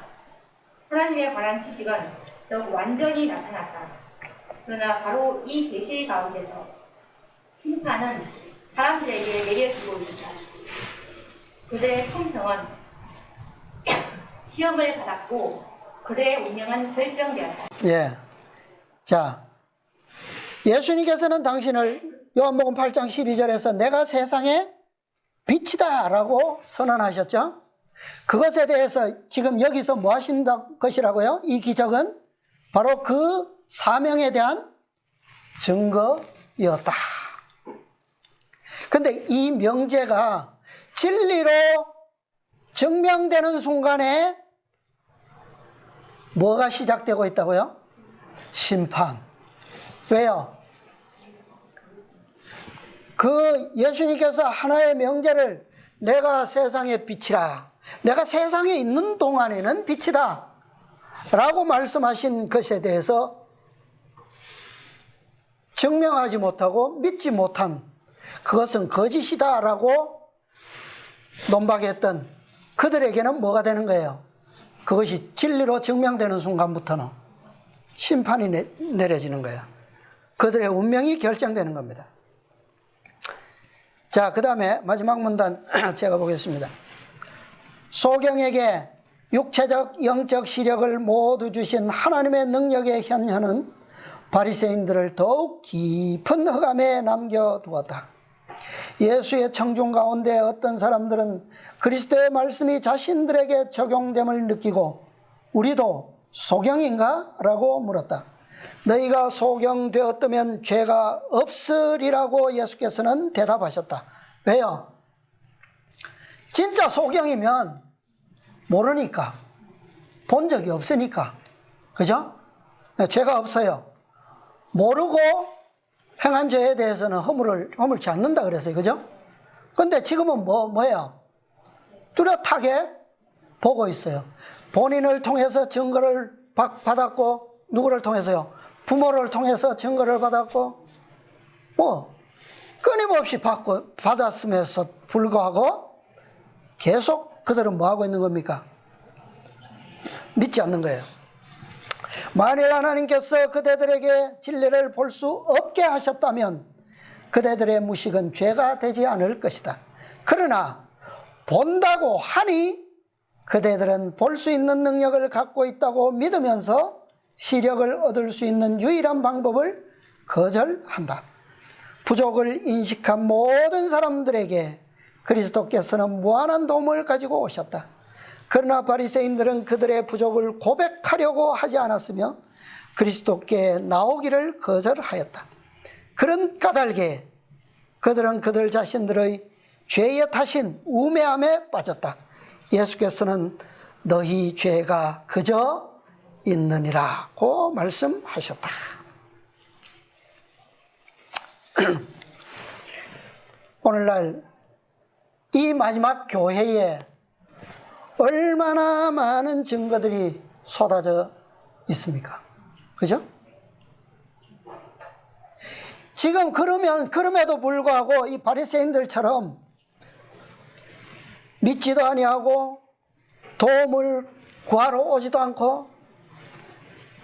하나님에 관한 지식은 더욱 완전히 나타났다. 그러나 바로 이 계시 가운데서 심판은 사람들에게 내려지고 있다. 그들의 품성은 시험을 받았고 그들의 운명은 결정되었다. 예. 자, 예수님께서는 당신을 요한복음 8장 12절에서 내가 세상의 빛이다 라고 선언하셨죠. 그것에 대해서 지금 여기서 뭐 하신 것이라고요? 이 기적은 바로 그 사명에 대한 증거였다. 근데 이 명제가 진리로 증명되는 순간에 뭐가 시작되고 있다고요? 심판. 왜요? 그 예수님께서 하나의 명제를 내가 세상의 빛이라, 내가 세상에 있는 동안에는 빛이다 라고 말씀하신 것에 대해서 증명하지 못하고 믿지 못한, 그것은 거짓이다 라고 논박했던 그들에게는 뭐가 되는 거예요? 그것이 진리로 증명되는 순간부터는 심판이 내려지는 거예요. 그들의 운명이 결정되는 겁니다. 자, 그 다음에 마지막 문단 제가 보겠습니다. 소경에게 육체적 영적 시력을 모두 주신 하나님의 능력의 현현은 바리새인들을 더욱 깊은 흑암에 남겨두었다. 예수의 청중 가운데 어떤 사람들은 그리스도의 말씀이 자신들에게 적용됨을 느끼고 우리도 소경인가? 라고 물었다. 너희가 소경되었다면 죄가 없으리라고 예수께서는 대답하셨다. 왜요? 진짜 소경이면 모르니까, 본 적이 없으니까, 그죠? 죄가 없어요. 모르고 행한 죄에 대해서는 허물지 않는다 그랬어요. 그죠? 근데 지금은 뭐예요? 뚜렷하게 보고 있어요. 본인을 통해서 증거를 받았고, 누구를 통해서요? 부모를 통해서 증거를 받았고, 끊임없이 받았음에도 불구하고 계속 그들은 뭐 하고 있는 겁니까? 믿지 않는 거예요. 만일 하나님께서 그대들에게 진리를 볼 수 없게 하셨다면 그대들의 무식은 죄가 되지 않을 것이다. 그러나 본다고 하니 그대들은 볼 수 있는 능력을 갖고 있다고 믿으면서 시력을 얻을 수 있는 유일한 방법을 거절한다. 부족을 인식한 모든 사람들에게 그리스도께서는 무한한 도움을 가지고 오셨다. 그러나 바리새인들은 그들의 부족을 고백하려고 하지 않았으며 그리스도께 나오기를 거절하였다. 그런 까닭에 그들은 그들 자신들의 죄의 탓인 우매함에 빠졌다. 예수께서는 너희 죄가 그저 있느니라고 말씀하셨다. 오늘날 이 마지막 교회에 얼마나 많은 증거들이 쏟아져 있습니까? 그죠? 지금 그럼에도 불구하고 이 바리새인들처럼 믿지도 아니하고 도움을 구하러 오지도 않고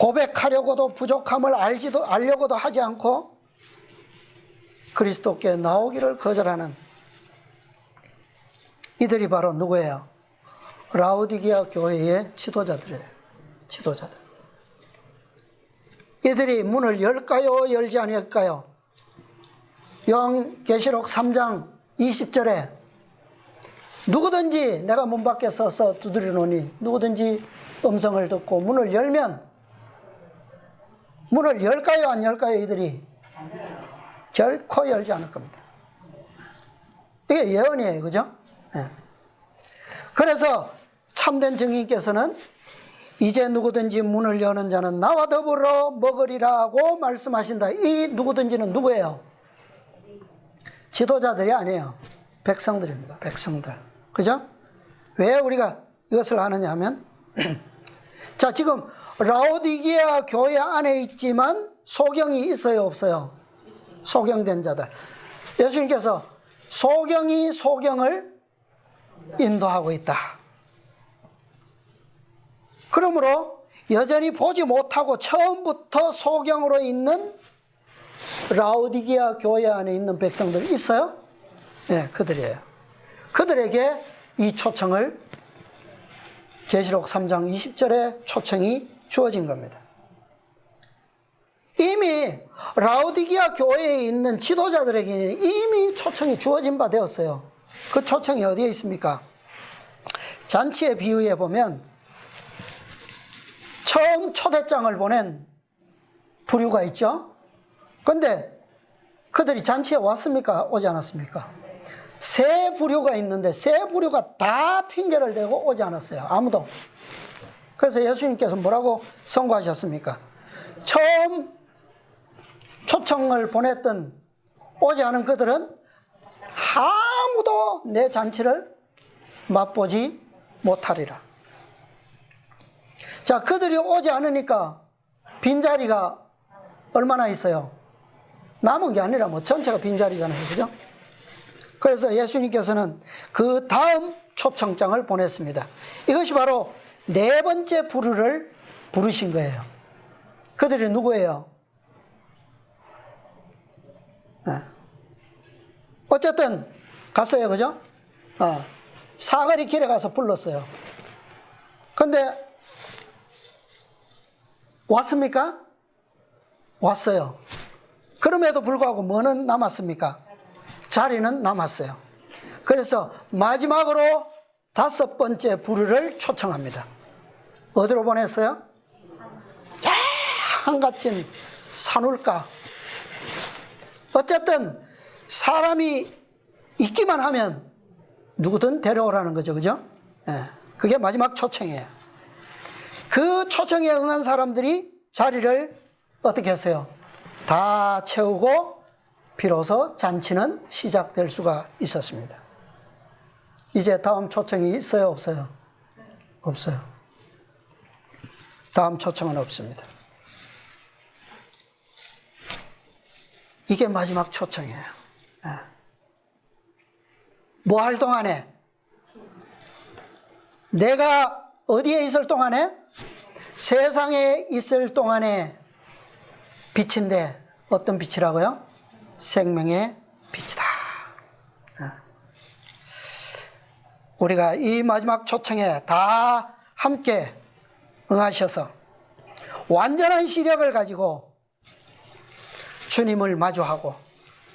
고백하려고도 부족함을 알려고도 하지 않고 그리스도께 나오기를 거절하는 이들이 바로 누구예요? 라오디게아 교회의 지도자들이에요. 지도자들. 이들이 문을 열까요? 열지 않을까요? 요한계시록 3장 20절에 누구든지 내가 문 밖에 서서 두드리노니 누구든지 음성을 듣고 문을 열면 문을 열까요? 안 열까요? 이들이 결코 열지 않을 겁니다. 이게 예언이에요. 그죠? 네. 그래서 참된 증인께서는 이제 누구든지 문을 여는 자는 나와 더불어 먹으리라고 말씀하신다. 이 누구든지는 누구예요? 지도자들이 아니에요. 백성들입니다. 백성들. 그죠? 왜 우리가 이것을 하느냐 하면 자, 지금 라오디게아 교회 안에 있지만 소경이 있어요, 없어요? 소경된 자들. 예수님께서 소경이 소경을 인도하고 있다. 그러므로 여전히 보지 못하고 처음부터 소경으로 있는 라오디게아 교회 안에 있는 백성들 있어요? 네, 그들이에요. 그들에게 이 초청을 계시록 3장 20절에 초청이 주어진 겁니다. 이미 라오디게아 교회에 있는 지도자들에게는 이미 초청이 주어진 바 되었어요. 그 초청이 어디에 있습니까? 잔치의 비유에 보면 처음 초대장을 보낸 부류가 있죠. 그런데 그들이 잔치에 왔습니까? 오지 않았습니까? 세 부류가 있는데 세 부류가 다 핑계를 대고 오지 않았어요. 아무도. 그래서 예수님께서 뭐라고 선고하셨습니까? 처음 초청을 보냈던 오지 않은 그들은 아무도 내 잔치를 맛보지 못하리라. 자, 그들이 오지 않으니까 빈자리가 얼마나 있어요? 남은 게 아니라 뭐 전체가 빈자리잖아요. 그죠? 그래서 예수님께서는 그 다음 초청장을 보냈습니다. 이것이 바로 네 번째 부류를 부르신 거예요. 그들이 누구예요? 네. 어쨌든 갔어요. 그죠? 사거리 길에 가서 불렀어요. 근데 왔습니까? 왔어요. 그럼에도 불구하고 뭐는 남았습니까? 자리는 남았어요. 그래서 마지막으로 다섯 번째 부류를 초청합니다. 어디로 보냈어요? 저 한가친 산울가. 어쨌든 사람이 있기만 하면 누구든 데려오라는 거죠. 그죠? 네, 그게 마지막 초청이에요. 그 초청에 응한 사람들이 자리를 어떻게 했어요? 다 채우고 비로소 잔치는 시작될 수가 있었습니다. 이제 다음 초청이 있어요, 없어요? 없어요. 다음 초청은 없습니다. 이게 마지막 초청이에요. 뭐 할 동안에? 내가 어디에 있을 동안에? 세상에 있을 동안에 빛인데 어떤 빛이라고요? 생명의 빛이다. 우리가 이 마지막 초청에 다 함께 응하셔서 완전한 시력을 가지고 주님을 마주하고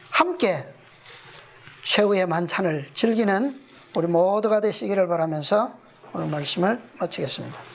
함께 최후의 만찬을 즐기는 우리 모두가 되시기를 바라면서 오늘 말씀을 마치겠습니다.